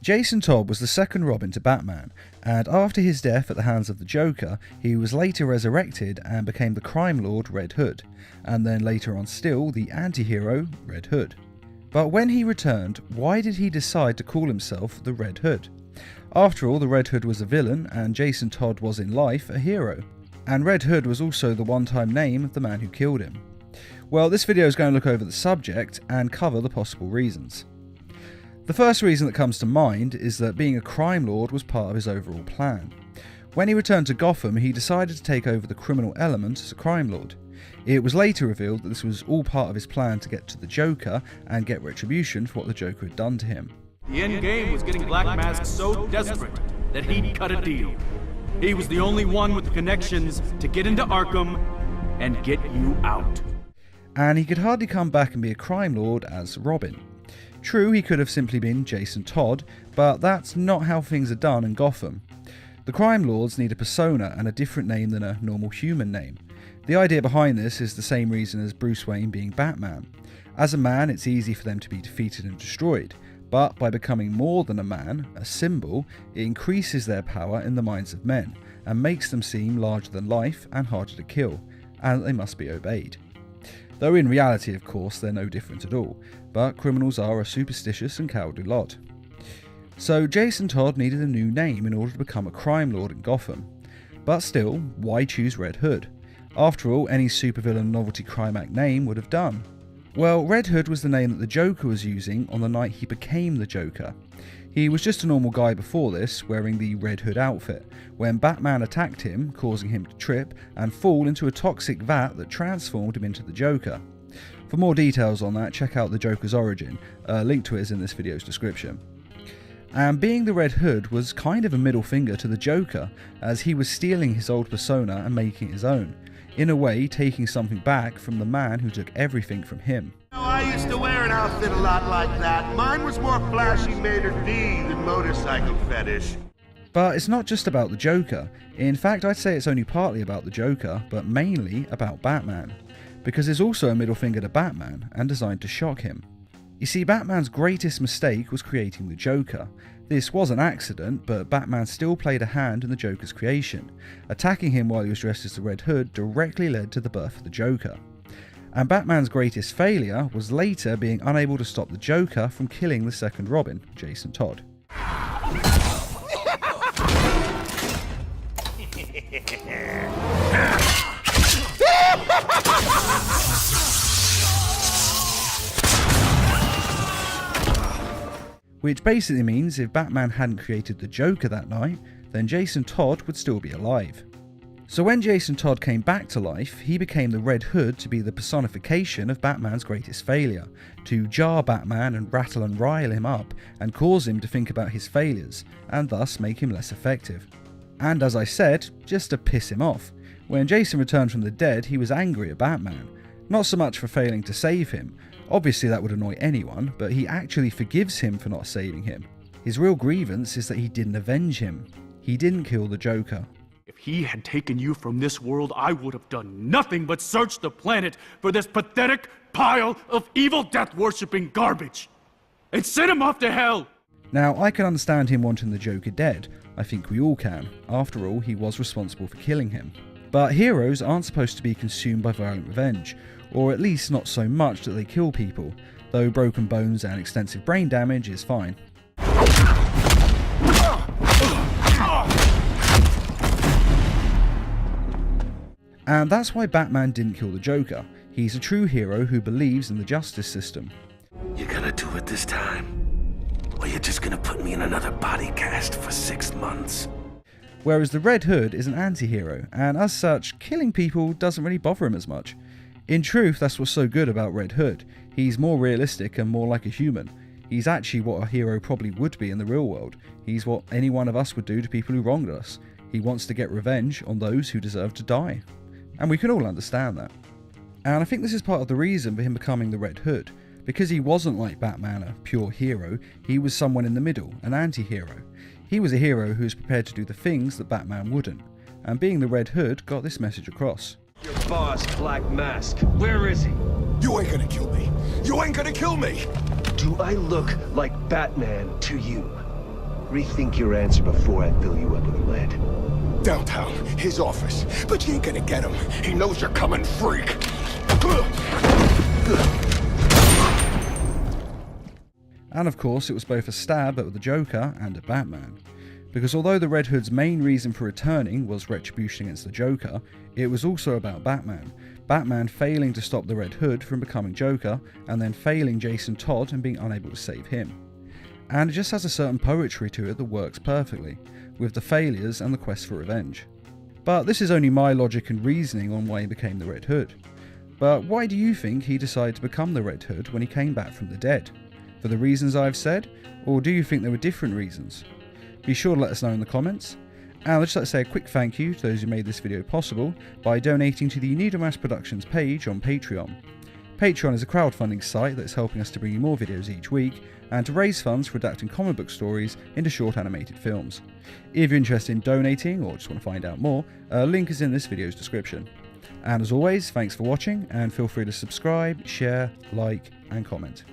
Jason Todd was the second Robin to Batman, and after his death at the hands of the Joker, he was later resurrected and became the crime lord Red Hood, and then later on still the anti-hero Red Hood. But when he returned, why did he decide to call himself the Red Hood? After all, the Red Hood was a villain and Jason Todd was in life a hero. And Red Hood was also the one-time name of the man who killed him. Well, this video is going to look over the subject and cover the possible reasons. The first reason that comes to mind is that being a crime lord was part of his overall plan. When he returned to Gotham, he decided to take over the criminal element as a crime lord. It was later revealed that this was all part of his plan to get to the Joker and get retribution for what the Joker had done to him. The end game was getting Black Mask so desperate that he'd cut a deal. He was the only one with the connections to get into Arkham and get you out. And he could hardly come back and be a crime lord as Robin. True, he could have simply been Jason Todd, but that's not how things are done in Gotham. The crime lords need a persona and a different name than a normal human name. The idea behind this is the same reason as Bruce Wayne being Batman. As a man, it's easy for them to be defeated and destroyed, but by becoming more than a man, a symbol, it increases their power in the minds of men, and makes them seem larger than life and harder to kill, and they must be obeyed. Though in reality, of course, they're no different at all, but criminals are a superstitious and cowardly lot. So Jason Todd needed a new name in order to become a crime lord in Gotham. But still, why choose Red Hood? After all, any supervillain novelty crime act name would have done. Well, Red Hood was the name that the Joker was using on the night he became the Joker. He was just a normal guy before this, wearing the Red Hood outfit, when Batman attacked him, causing him to trip and fall into a toxic vat that transformed him into the Joker. For more details on that, check out the Joker's origin, a link to it is in this video's description. And being the Red Hood was kind of a middle finger to the Joker, as he was stealing his old persona and making it his own, in a way taking something back from the man who took everything from him. I used to wear an outfit a lot like that. Mine was more flashy maitre d' than motorcycle fetish. But it's not just about the Joker. In fact, I'd say it's only partly about the Joker, but mainly about Batman. Because it's also a middle finger to Batman, and designed to shock him. You see, Batman's greatest mistake was creating the Joker. This was an accident, but Batman still played a hand in the Joker's creation. Attacking him while he was dressed as the Red Hood directly led to the birth of the Joker. And Batman's greatest failure was later being unable to stop the Joker from killing the second Robin, Jason Todd. Which basically means if Batman hadn't created the Joker that night, then Jason Todd would still be alive. So when Jason Todd came back to life, he became the Red Hood to be the personification of Batman's greatest failure, to jar Batman and rattle and rile him up and cause him to think about his failures, and thus make him less effective. And as I said, just to piss him off. When Jason returned from the dead, he was angry at Batman. Not so much for failing to save him, obviously that would annoy anyone, but he actually forgives him for not saving him. His real grievance is that he didn't avenge him. He didn't kill the Joker. If he had taken you from this world, I would have done nothing but search the planet for this pathetic pile of evil death-worshipping garbage and send him off to hell! Now, I can understand him wanting the Joker dead. I think we all can. After all, he was responsible for killing him. But heroes aren't supposed to be consumed by violent revenge, or at least not so much that they kill people, though broken bones and extensive brain damage is fine. And that's why Batman didn't kill the Joker. He's a true hero who believes in the justice system. You gonna do it this time? Or you just gonna put me in another body cast for 6 months? Whereas the Red Hood is an anti-hero, and as such, killing people doesn't really bother him as much. In truth, that's what's so good about Red Hood. He's more realistic and more like a human. He's actually what a hero probably would be in the real world. He's what any one of us would do to people who wronged us. He wants to get revenge on those who deserve to die. And we can all understand that. And I think this is part of the reason for him becoming the Red Hood. Because he wasn't like Batman, a pure hero, he was someone in the middle, an anti-hero. He was a hero who was prepared to do the things that Batman wouldn't. And being the Red Hood got this message across. Your boss, Black Mask, where is he? You ain't gonna kill me. You ain't gonna kill me. Do I look like Batman to you? Rethink your answer before I fill you up with lead. Downtown, his office. But you ain't gonna get him. He knows you're coming, freak. And of course, it was both a stab at the Joker and at Batman. Because although the Red Hood's main reason for returning was retribution against the Joker, it was also about Batman. Batman failing to stop the Red Hood from becoming Joker, and then failing Jason Todd and being unable to save him. And it just has a certain poetry to it that works perfectly, with the failures and the quest for revenge. But this is only my logic and reasoning on why he became the Red Hood. But why do you think he decided to become the Red Hood when he came back from the dead? For the reasons I've said, or do you think there were different reasons? Be sure to let us know in the comments. And I'd just like to say a quick thank you to those who made this video possible by donating to the Needlemass Productions page on Patreon. Patreon is a crowdfunding site that's helping us to bring you more videos each week and to raise funds for adapting comic book stories into short animated films. If you're interested in donating or just want to find out more, a link is in this video's description. And as always, thanks for watching and feel free to subscribe, share, like and comment.